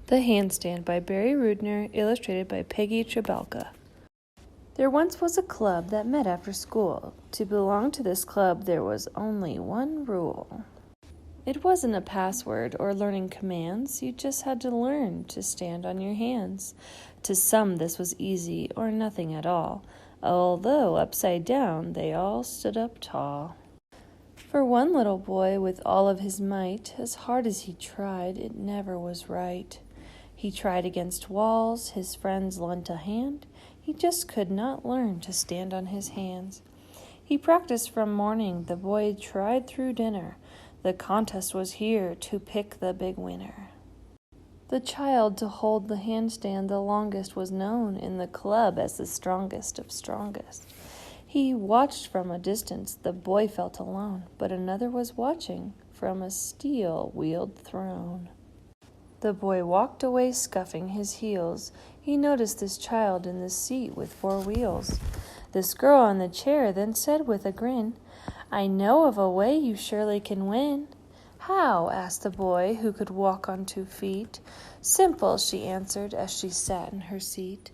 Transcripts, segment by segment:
The Handstand by Barry Rudner, illustrated by Peggy Trebelka. There once was a club that met after school. To belong to this club, there was only one rule. It wasn't a password or learning commands. You just had to learn to stand on your hands. To some, this was easy or nothing at all. Although upside down, they all stood up tall. For one little boy, with all of his might, as hard as he tried, it never was right. He tried against walls, his friends lent a hand. He just could not learn to stand on his hands. He practiced from morning, the boy tried through dinner. The contest was here to pick the big winner. The child to hold the handstand the longest was known in the club as the strongest of strongest. He watched from a distance, the boy felt alone, but another was watching from a steel-wheeled throne. The boy walked away scuffing his heels. He noticed this child in the seat with 4 wheels. This girl on the chair then said with a grin, "I know of a way you surely can win." "How?" asked the boy who could walk on 2 feet. "Simple," she answered as she sat in her seat.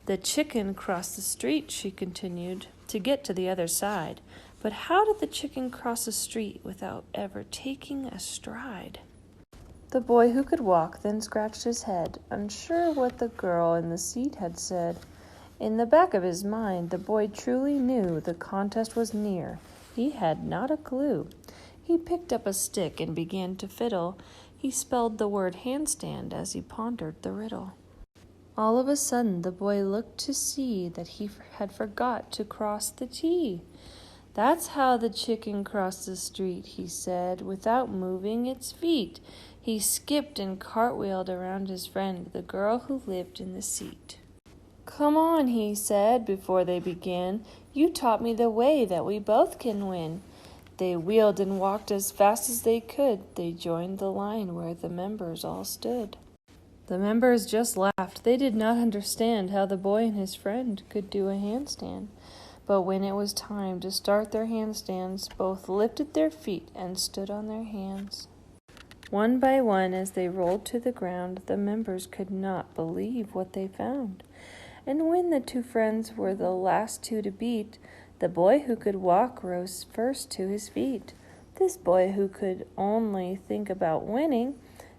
"The chicken crossed the street," she continued, "to get to the other side. But how did the chicken cross the street without ever taking a stride?" The boy who could walk then scratched his head, unsure what the girl in the seat had said. In the back of his mind, the boy truly knew the contest was near. He had not a clue. He picked up a stick and began to fiddle. He spelled the word handstand as he pondered the riddle. All of a sudden, the boy looked to see that he had forgot to cross the T. "That's how the chicken crossed the street," he said, without moving its feet. He skipped and cartwheeled around his friend, the girl who lived in the seat. "Come on," he said before they began. "You taught me the way that we both can win." They wheeled and walked as fast as they could. They joined the line where the members all stood. The members just laughed. They did not understand how the boy and his friend could do a handstand. But when it was time to start their handstands, both lifted their feet and stood on their hands. One by one, as they rolled to the ground, the members could not believe what they found. And when the 2 friends were the last 2 to beat, the boy who could walk rose first to his feet. This boy who could only think about winning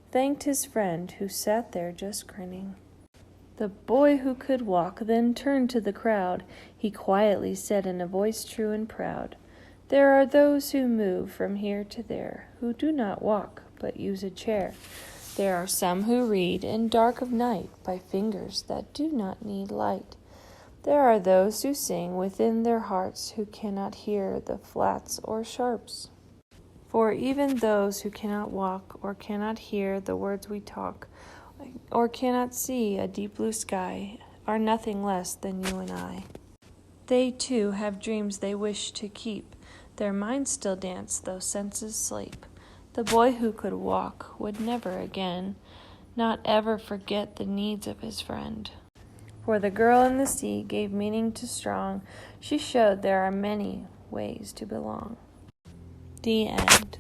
thanked his friend who sat there just grinning. The boy who could walk then turned to the crowd. He quietly said in a voice true and proud, "There are those who move from here to there, who do not walk but use a chair. There are some who read in dark of night by fingers that do not need light. There are those who sing within their hearts who cannot hear the flats or sharps. For even those who cannot walk or cannot hear the words we talk or cannot see a deep blue sky are nothing less than you and I. They too have dreams they wish to keep. Their minds still dance though senses sleep. The boy who could walk would never again, not ever forget the needs of his friend. For the girl in the sea gave meaning to strong. She showed there are many ways to belong." The end.